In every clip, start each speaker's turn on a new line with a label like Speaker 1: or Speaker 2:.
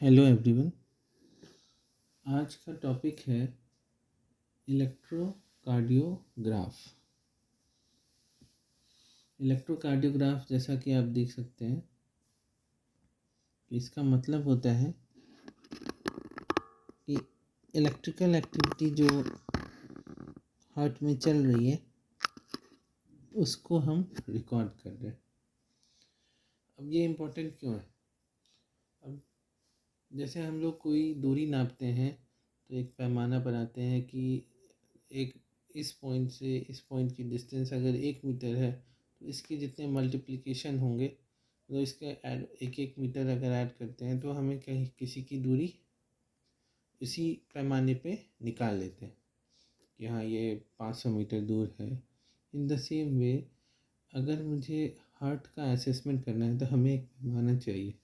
Speaker 1: Hello everyone. आज का topic है इलेक्ट्रोकार्डियोग्राफ। इलेक्ट्रोकार्डियोग्राफ जैसा कि आप देख सकते हैं, इसका मतलब होता है कि इलेक्ट्रिकल एक्टिविटी जो हार्ट में चल रही है उसको हम रिकॉर्ड कर रहे हैं। अब ये इम्पोर्टेंट क्यों है? अब जैसे हम लोग कोई दूरी नापते हैं तो एक पैमाना बनाते हैं कि एक इस पॉइंट से इस पॉइंट की डिस्टेंस अगर 1 मीटर है तो इसके जितने मल्टीप्लिकेशन होंगे, तो इसके ऐड 1 1 मीटर अगर ऐड करते हैं तो हमें कहीं किसी की दूरी इसी पैमाने पे निकाल लेते हैं कि हाँ ये 500 मीटर दूर है। इन द सेम वे अगर मुझे हार्ट का असेसमेंट करना है तो हमें एक पैमाना चाहिए,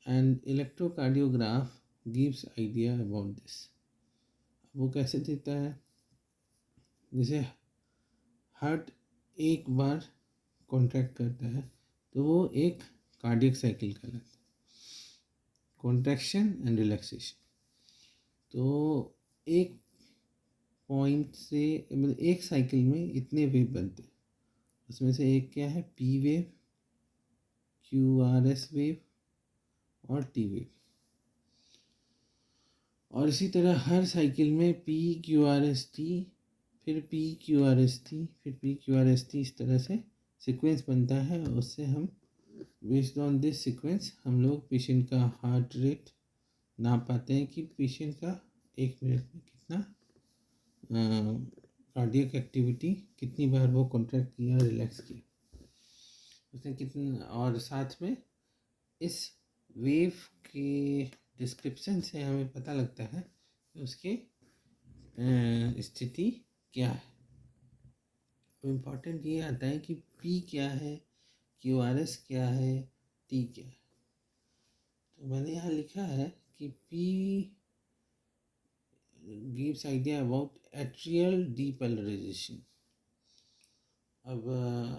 Speaker 1: and electrocardiograph gives idea about this. वो कैसे देता है? जैसे हार्ट एक बार कॉन्ट्रैक्ट करता है तो वो एक कार्डियक साइकिल कहलाता है, कॉन्ट्रैक्शन एंड रिलैक्सेशन। तो एक पॉइंट से मतलब एक साइकिल में इतने वेव बनते हैं, उसमें से एक क्या है, P wave, Q R S wave और टी वेव। और इसी तरह हर साइकिल में P Q R S T, फिर P Q R S T, फिर P Q R S T, इस तरह से सीक्वेंस बनता है। उससे हम बेस्ड ऑन दिस सीक्वेंस हम लोग पेशेंट का हार्ट रेट नाप पाते हैं कि पेशेंट का 1 मिनट में कितना कार्डियक एक्टिविटी, कितनी बार वो कॉन्ट्रैक्ट किया, रिलैक्स किया, उसने कितना। और साथ में इस वेव के डिस्क्रिप्शन से हमें पता लगता है कि उसकी स्थिति क्या है। तो इम्पोर्टेंट ये आता है कि पी क्या है, क्यू आर एस क्या है, टी क्या है। तो मैंने यहाँ लिखा है कि P gives idea about atrial depolarisation. अब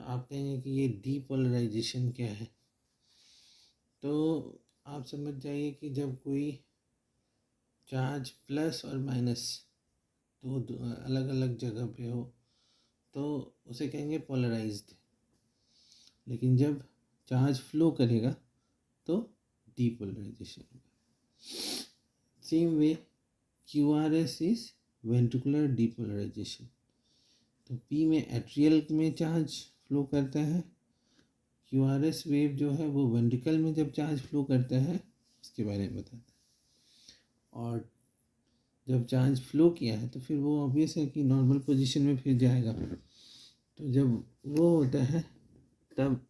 Speaker 1: आप कहेंगे कि ये डीपोलराइजेशन क्या है? तो आप समझ जाइए कि जब कोई चार्ज प्लस और माइनस तो अलग अलग जगह पे हो तो उसे कहेंगे पोलराइज्ड। लेकिन जब चार्ज फ्लो करेगा तो डीपोलराइजेशन होगा। Same way Q R S is ventricular depolarization. तो पी में एट्रियल में चार्ज फ्लो करता है, क्यू आर एस वेव जो है वो वेंट्रिकल में जब चार्ज फ्लो करता है उसके बारे में बताता है। और जब चार्ज फ्लो किया है तो फिर वो ऑब्वियस है कि नॉर्मल पोजीशन में फिर जाएगा। तो जब वो होता है तब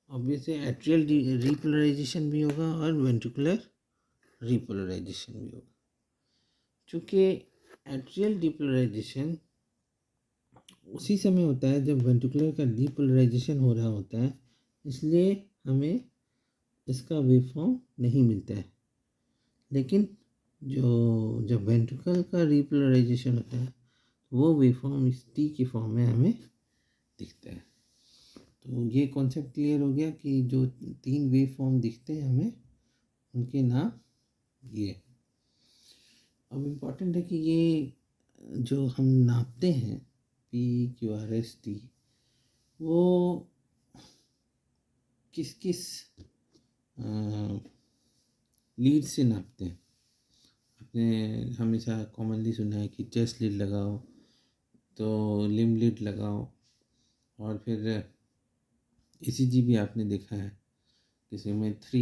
Speaker 1: ऑब्वियसली एट्रियल रिपोलराइजेशन भी होगा और वेंट्रिकुलर रिपोलराइजेशन भी होगा। चूँकि एट्रियल डिपोलराइजेशन उसी समय होता है जब वेंट्रिकुलर का डिपोलराइजेशन हो रहा होता है, इसलिए हमें इसका वेवफॉर्म नहीं मिलता है। लेकिन जब वेंट्रिकल का रिपोलराइजेशन होता है वो वेवफॉर्म इस टी की फॉर्म में हमें दिखता है। तो ये कॉन्सेप्ट क्लियर हो गया कि जो 3 वेव फॉर्म दिखते हैं हमें, उनके नाम ये। अब इम्पॉर्टेंट है कि ये जो हम नापते हैं P Q R S T, वो किस किस लीड से नापते हैं। आपने हमेशा कॉमनली सुना है कि चेस्ट लीड लगाओ, तो लिम्ब लीड लगाओ, और फिर ईसीजी भी आपने देखा है, किसी में थ्री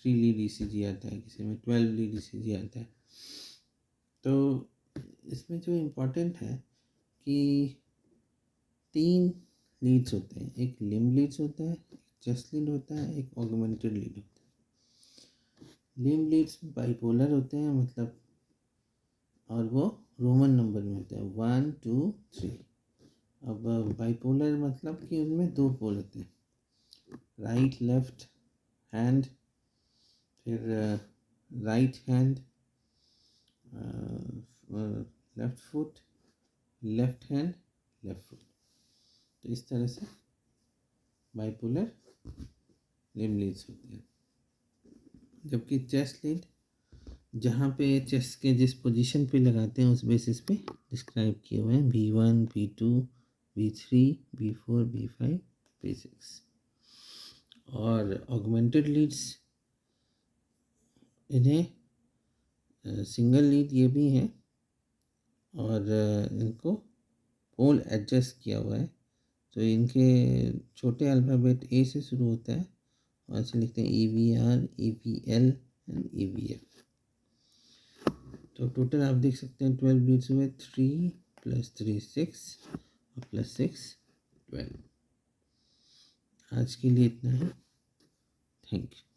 Speaker 1: लीड ईसीजी आता है, किसी में 12 लीड ईसीजी आता है। तो इसमें जो इम्पोर्टेंट है कि 3 लीड्स होते हैं, एक लिम्ब लीड्स होता है, एक चेस्ट लीड होता है, एक ऑगमेंटेड लीड होता है। लिम्ब लीड्स बाइपोलर होते हैं, मतलब, और वो रोमन नंबर में होते हैं 1 2 3। अब बाइपोलर मतलब कि उनमें 2 पोल होते हैं, राइट लेफ्ट हैंड, फिर right hand, left foot, left hand, left foot. तो इस तरह से बाइपोलर लिम्ब लीड्स होते हैं। जबकि चेस्ट लीड जहाँ पे चेस्ट के जिस पोजीशन पे लगाते हैं उस बेसिस पे डिस्क्राइब किए हुए हैं V1, V2, V3, V4, V5, V6। और ऑगमेंटेड लीड्स इन्हें सिंगल लीड ये भी हैं और इनको पोल एडजस्ट किया हुआ है। तो इनके छोटे अल्फ़ाबेट ए से शुरू होता है और ऐसे लिखते हैं EVR, EVL एंड EVF। तो टोटल आप देख सकते हैं 12 लीड्स हुए, 3 + 3 6 और +6 12। आज के लिए इतना है। Thank you.